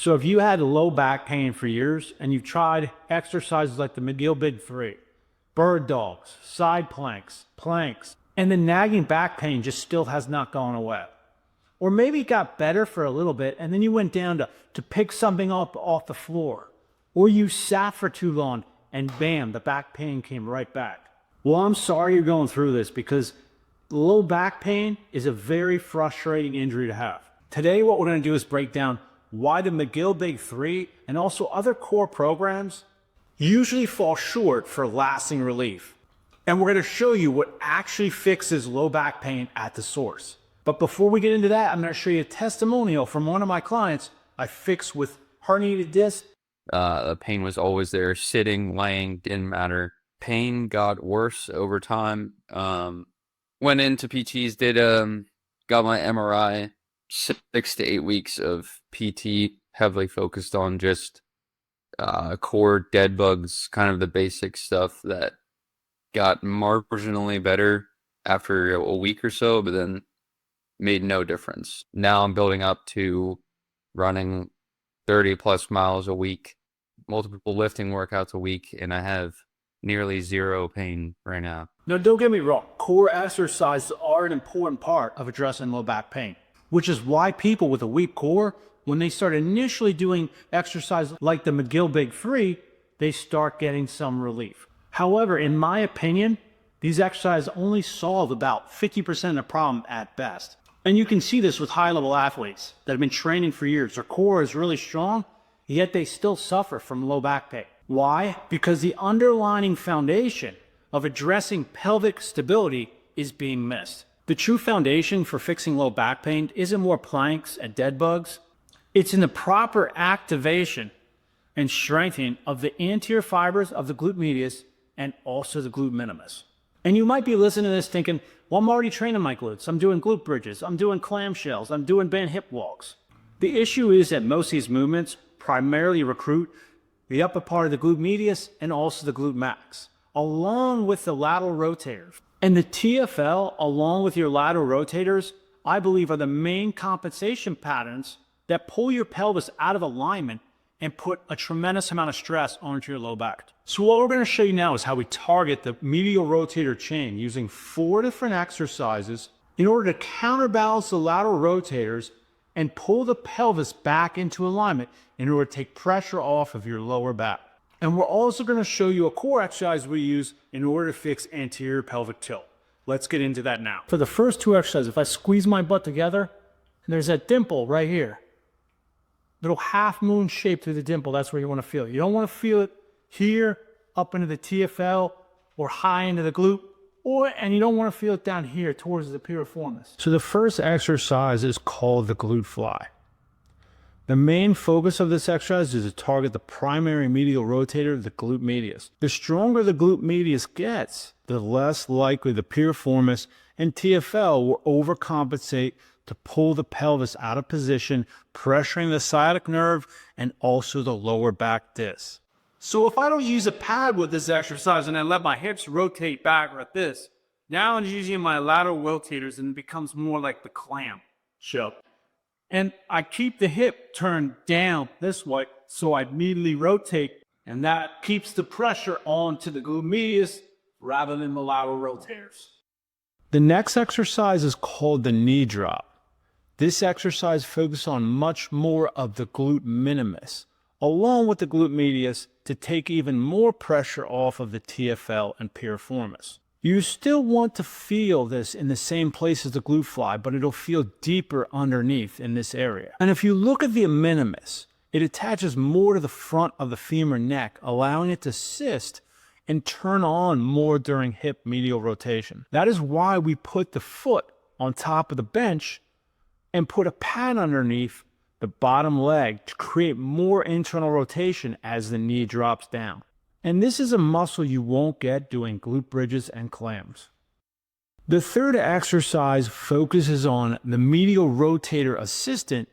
So if you had low back pain for years and you've tried exercises like the McGill Big 3, bird dogs, side planks, and the nagging back pain just still has not gone away. Or maybe it got better for a little bit and then you went down to pick something up off the floor. Or you sat for too long and bam, the back pain came right back. Well, I'm sorry you're going through this because low back pain is a very frustrating injury to have. Today, what we're going to do is break down why the McGill Big 3 and also other core programs usually fall short for lasting relief. And we're going to show you what actually fixes low back pain at the source. But before we get into that, I'm going to show you a testimonial from one of my clients I fixed with herniated disc. The pain was always there, sitting, laying, didn't matter. Pain got worse over time. Went into PTs, got my MRI, 6 to 8 weeks of PT, heavily focused on just core dead bugs, kind of the basic stuff that got marginally better after a week or so, but then made no difference. Now I'm building up to running 30 plus miles a week, multiple lifting workouts a week, and I have nearly zero pain right now. Now, don't get me wrong, core exercises are an important part of addressing low back pain, which is why people with a weak core, when they start initially doing exercises like the McGill Big 3, they start getting some relief. However, in my opinion, these exercises only solve about 50% of the problem at best. And you can see this with high-level athletes that have been training for years. Their core is really strong, yet they still suffer from low back pain. Why? Because the underlying foundation of addressing pelvic stability is being missed. The true foundation for fixing low back pain isn't more planks and dead bugs. It's in the proper activation and strengthening of the anterior fibers of the glute medius and also the glute minimus. And you might be listening to this thinking, well, I'm already training my glutes. I'm doing glute bridges. I'm doing clamshells. I'm doing bent hip walks. The issue is that most of these movements primarily recruit the upper part of the glute medius and also the glute max, along with the lateral rotators. And the TFL, along with your lateral rotators, I believe are the main compensation patterns that pull your pelvis out of alignment and put a tremendous amount of stress onto your low back. So what we're going to show you now is how we target the medial rotator chain using 4 different exercises in order to counterbalance the lateral rotators and pull the pelvis back into alignment in order to take pressure off of your lower back. And we're also going to show you a core exercise we use in order to fix anterior pelvic tilt. Let's get into that now. For the first 2 exercises, if I squeeze my butt together, and there's that dimple right here, little half moon shape through the dimple, that's where you want to feel it. You don't want to feel it here up into the TFL or high into the glute, and you don't want to feel it down here towards the piriformis. So the first exercise is called the Glute Fly. The main focus of this exercise is to target the primary medial rotator, the glute medius. The stronger the glute medius gets, the less likely the piriformis and TFL will overcompensate to pull the pelvis out of position, pressuring the sciatic nerve and also the lower back disc. So if I don't use a pad with this exercise and I let my hips rotate back like this, now I'm using my lateral rotators and it becomes more like the clam show. And I keep the hip turned down this way, so I immediately rotate, and that keeps the pressure onto the glute medius rather than the lateral rotators. The next exercise is called the knee drop. This exercise focuses on much more of the glute minimus, along with the glute medius, to take even more pressure off of the TFL and piriformis. You still want to feel this in the same place as the glute fly, but it'll feel deeper underneath in this area. And if you look at the minimus, it attaches more to the front of the femur neck, allowing it to assist and turn on more during hip medial rotation. That is why we put the foot on top of the bench and put a pad underneath the bottom leg to create more internal rotation as the knee drops down. And this is a muscle you won't get doing glute bridges and clams. The third exercise focuses on the medial rotator assistant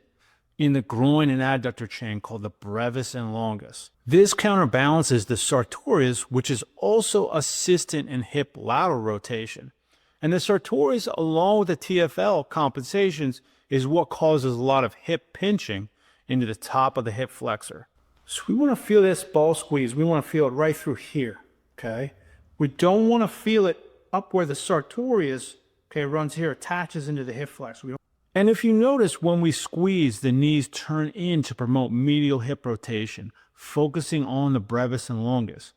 in the groin and adductor chain called the brevis and longus. This counterbalances the sartorius, which is also assistant in hip lateral rotation. And the sartorius, along with the TFL compensations, is what causes a lot of hip pinching into the top of the hip flexor. So we want to feel this ball squeeze. We want to feel it right through here, okay? We don't want to feel it up where the sartorius, okay, runs here, attaches into the hip flexor. And if you notice, when we squeeze, the knees turn in to promote medial hip rotation, focusing on the brevis and longus.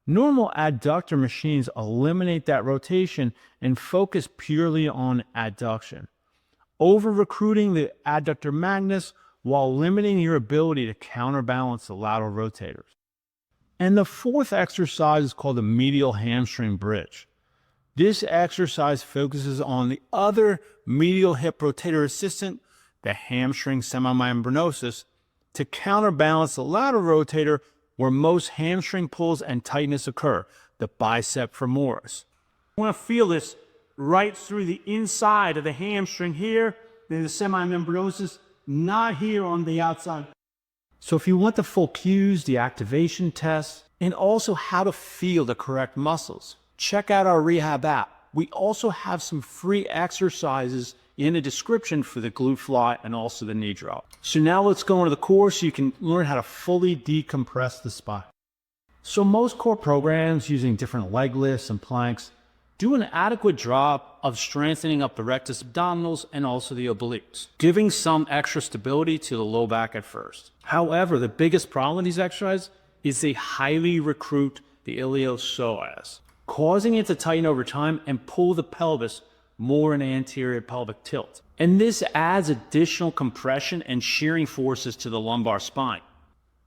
Normal adductor machines eliminate that rotation and focus purely on adduction, over-recruiting the adductor magnus while limiting your ability to counterbalance the lateral rotators. And the fourth exercise is called the Medial Hamstring Bridge. This exercise focuses on the other medial hip rotator assistant, the hamstring semimembranosus, to counterbalance the lateral rotator where most hamstring pulls and tightness occur, the biceps femoris. You want to feel this right through the inside of the hamstring here, then the semimembranosus, not here on the outside. So if you want the full cues, the activation tests, and also how to feel the correct muscles, check out our Rehab app. We also have some free exercises in the description for the Glute Fly and also the knee drop. So now let's go into the core so you can learn how to fully decompress the spine. So most core programs using different leg lifts and planks do an adequate job of strengthening up the rectus abdominals and also the obliques, giving some extra stability to the low back at first. However, the biggest problem with these exercises is they highly recruit the ILIOPSOAS, causing it to tighten over time and pull the pelvis more in an anterior pelvic tilt. And this adds additional compression and shearing forces to the lumbar spine.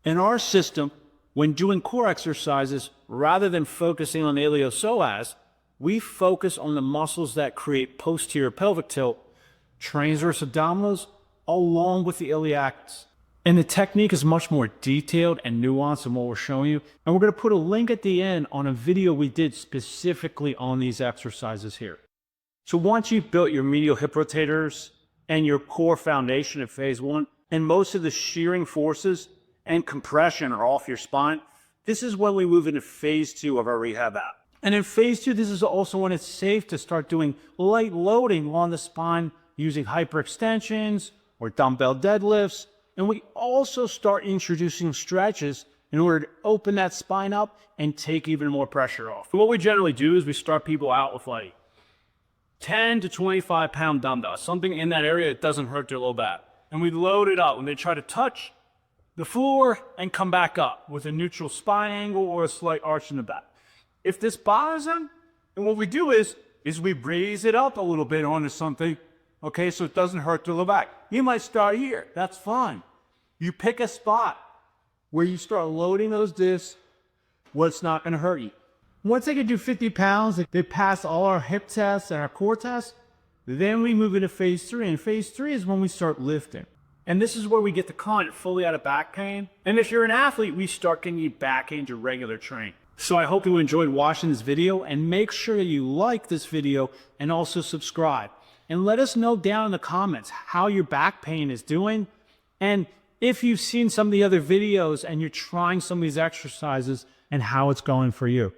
In our system, when doing core exercises, rather than focusing on the ILIOPSOAS, we focus on the muscles that create posterior pelvic tilt, transverse abdominals, along with the iliacus. And the technique is much more detailed and nuanced than what we're showing you. And we're going to put a link at the end on a video we did specifically on these exercises here. So once you've built your medial hip rotators and your core foundation in phase one, and most of the shearing forces and compression are off your spine, this is when we move into phase two of our Rehab app. And in phase two, this is also when it's safe to start doing light loading on the spine using hyperextensions or dumbbell deadlifts. And we also start introducing stretches in order to open that spine up and take even more pressure off. So what we generally do is we start people out with like 10 to 25 pound dumbbells, something in that area that doesn't hurt their low back. And we load it up when they try to touch the floor and come back up with a neutral spine angle or a slight arch in the back. If this bothers them, then what we do is we raise it up a little bit onto something, okay, so it doesn't hurt the low back. You might start here, that's fine. You pick a spot where you start loading those discs where it's not gonna hurt you. Once they can do 50 pounds, they pass all our hip tests and our core tests, then we move into phase three. And phase three is when we start lifting. And this is where we get the client fully out of back pain. And if you're an athlete, we start getting you back into regular training. So I hope you enjoyed watching this video, and make sure you like this video and also subscribe. And let us know down in the comments how your back pain is doing. And if you've seen some of the other videos and you're trying some of these exercises and how it's going for you.